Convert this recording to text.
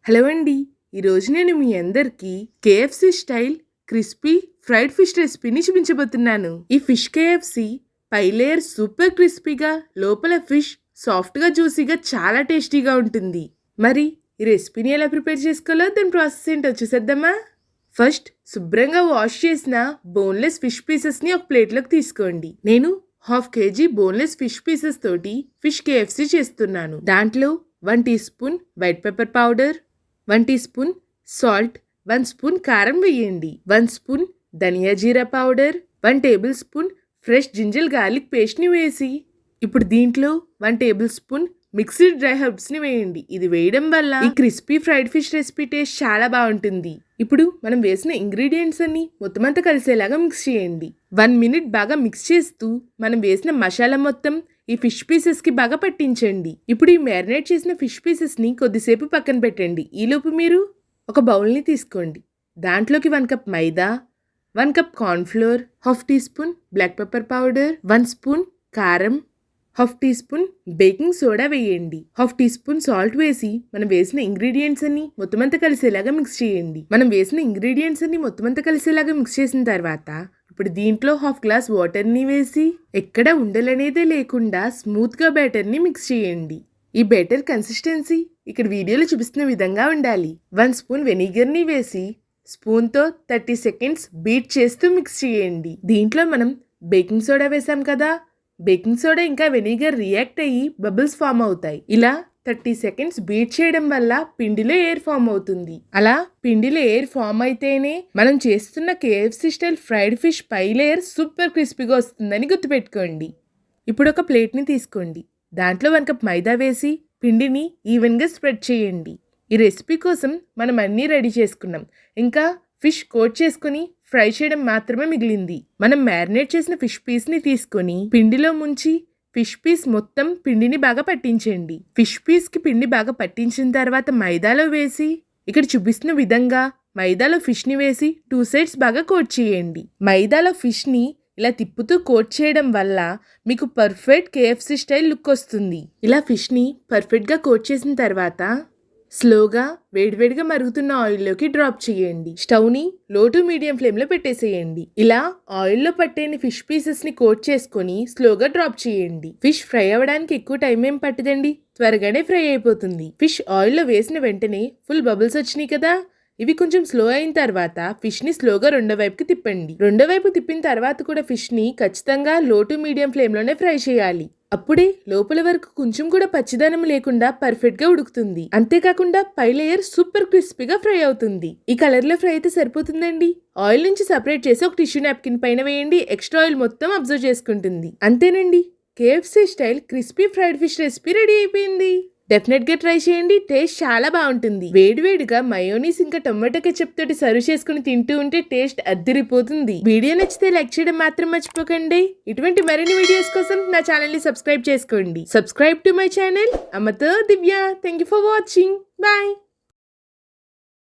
Hello అండి. ఈరోజు నేను మీ అందరికీ KFC style crispy fried fish రెసిపీని చూపించబోతున్నాను. ఈ ఫిష్ కేఎఫ్‌సి పై లేయర్ సూపర్ క్రిస్పీగా, లోపల ఫిష్ సాఫ్ట్‌గా, జ్యూసీగా చాలా టేస్టీగా ఉంటుంది. మరి ఈ రెసిపీని ఎలా ప్రిపేర్ చేసుకోవాలో దాని ప్రాసెస్ ఏంటో చూసేద్దామా? ఫస్ట్ శుభ్రంగా వాష్ చేసిన బోన్లెస్ ఫిష్ పీసెస్ని ఒక ప్లేట్లోకి తీసుకోండి. నేను 1/2 kg బోన్లెస్ ఫిష్ పీసెస్ తోటి ఫిష్ కేఎఫ్‌సి చేస్తున్నాను. దాంట్లో 1 teaspoon white pepper powder, 1 teaspoon salt, 1 spoon కారం వేయండి, 1 స్పూన్ ధనియా జీరా powder, 1 tablespoon fresh ginger garlic పేస్ట్ని వేసి ఇప్పుడు దీంట్లో 1 టేబుల్ స్పూన్ మిక్స్డ్ డ్రై హెర్బ్స్ని వేయండి. ఇది వేయడం వల్ల ఈ crispy fried fish recipe taste చాలా బాగుంటుంది. ఇప్పుడు మనం వేసిన ఇంగ్రీడియంట్స్ అన్ని మొత్తం అంతా కలిసేలాగా మిక్స్ చేయండి. 1 మినిట్ బాగా మిక్స్ చేస్తూ మనం వేసిన మసాలా మొత్తం ఈ ఫిష్ పీసెస్కి బాగా పట్టించండి. ఇప్పుడు ఈ మ్యారినేట్ చేసిన ఫిష్ పీసెస్ని కొద్దిసేపు పక్కన పెట్టండి. ఈలోపు మీరు ఒక బౌల్ని తీసుకోండి. దాంట్లోకి 1 కప్ మైదా, 1 cup cornflour, 1/2 teaspoon black pepper powder, 1 spoon కారం, 1/2 టీ స్పూన్ బేకింగ్ సోడా వేయండి, 1/2 టీ స్పూన్ సాల్ట్ వేసి మనం వేసిన ఇంగ్రీడియంట్స్ అన్ని మొత్తం అంతా కలిసేలాగా మిక్స్ చేయండి. మనం వేసిన ఇంగ్రీడియంట్స్ అన్ని మొత్తం అంతా కలిసేలాగా మిక్స్ చేసిన తర్వాత ఇప్పుడు దీంట్లో 1/2 గ్లాస్ వాటర్ని వేసి ఎక్కడ ఉండలనేదే లేకుండా స్మూత్గా బ్యాటర్ని మిక్స్ చేయండి. ఈ బ్యాటర్ కన్సిస్టెన్సీ ఇక్కడ వీడియోలో చూపిస్తున్న విధంగా ఉండాలి. 1 స్పూన్ వెనిగర్ని వేసి స్పూన్తో 30 సెకండ్స్ బీట్ చేస్తూ మిక్స్ చేయండి. దీంట్లో మనం బేకింగ్ సోడా వేసాం కదా, బేకింగ్ సోడా ఇంకా వెనిగర్ రియాక్ట్ అయ్యి బబుల్స్ ఫామ్ అవుతాయి. ఇలా 30 సెకండ్స్ బీట్ చేయడం వల్ల పిండిలో ఎయిర్ ఫామ్ అవుతుంది. అలా పిండిలో ఎయిర్ ఫామ్ అయితేనే మనం చేస్తున్న కేఎఫ్‌సి స్టైల్ ఫ్రైడ్ ఫిష్ పై లేయర్ సూపర్ క్రిస్పీగా వస్తుందని గుర్తుపెట్టుకోండి. ఇప్పుడు ఒక ప్లేట్ని తీసుకోండి. దాంట్లో 1 కప్ మైదా వేసి పిండిని ఈవెన్గా స్ప్రెడ్ చేయండి. ఈ రెసిపీ కోసం మనం అన్నీ రెడీ చేసుకున్నాం. ఇంకా ఫిష్ కోట్ చేసుకుని ఫ్రై చేయడం మాత్రమే మిగిలింది. మనం మ్యారినేట్ చేసిన ఫిష్ పీస్ని తీసుకొని పిండిలో ముంచి ఫిష్ పీస్ మొత్తం పిండిని బాగా పట్టించండి. ఫిష్ పీస్కి పిండి బాగా పట్టించిన తర్వాత మైదాలో వేసి ఇక్కడ చూపిస్తున్న విధంగా మైదాలో ఫిష్ని వేసి 2 సైడ్స్ బాగా కోట్ చేయండి. మైదాలో ఫిష్ని ఇలా తిప్పుతూ కోట్ చేయడం వల్ల మీకు పర్ఫెక్ట్ కేఎఫ్‌సి స్టైల్ లుక్ వస్తుంది. ఇలా ఫిష్ని పర్ఫెక్ట్గా కోట్ చేసిన తర్వాత స్లోగా వేడివేడిగా మరుగుతున్న ఆయిల్లోకి డ్రాప్ చేయండి. స్టవ్ని లో టు మీడియం ఫ్లేమ్లో పెట్టేసేయండి. ఇలా ఆయిల్లో పట్టేని ఫిష్ పీసెస్ని కోట్ చేసుకొని స్లోగా డ్రాప్ చేయండి. ఫిష్ ఫ్రై అవ్వడానికి ఎక్కువ టైం ఏం పట్టదండి, త్వరగానే ఫ్రై అయిపోతుంది. ఫిష్ ఆయిల్లో వేసిన వెంటనే ఫుల్ బబుల్స్ వచ్చినాయి కదా, ఇవి కొంచెం స్లో అయిన తర్వాత ఫిష్ని స్లోగా రెండో వైపుకి తిప్పండి. రెండో వైపు తిప్పిన తర్వాత కూడా ఫిష్ని ఖచ్చితంగా లో టు మీడియం ఫ్లేమ్లోనే ఫ్రై చేయాలి. అప్పుడే లోపల వరకు కొంచెం కూడా పచ్చిదనం లేకుండా పర్ఫెక్ట్గా ఉడుకుతుంది. అంతేకాకుండా పై లేయర్ సూపర్ క్రిస్పీగా ఫ్రై అవుతుంది. ఈ కలర్లో ఫ్రై అయితే సరిపోతుందండి. ఆయిల్ నుంచి సపరేట్ చేసి ఒక టిష్యూ నాప్కిన్ పైన వేయండి. ఎక్స్ట్రా ఆయిల్ మొత్తం అబ్జర్వ్ చేసుకుంటుంది. అంతేనండి, KFC style crispy fried fish recipe ready అయిపోయింది. డెఫినెట్గా ట్రై చేయండి, టేస్ట్ చాలా బాగుంటుంది. వేడివేడిగా మయోనీస్ ఇంకా టొమాటో కెచప్ తోటి సర్వ్ చేసుకుని తింటూ ఉంటే టేస్ట్ అద్దిరిపోతుంది. వీడియో నచ్చితే లైక్ చేయడం మాత్రం మర్చిపోకండి. ఇటువంటి మరిన్ని వీడియోస్ కోసం నా ఛానల్ని సబ్స్క్రైబ్ చేసుకోండి. సబ్స్క్రైబ్ టు మై ఛానల్ అమ్మతో Divya. Thank you for watching. Bye.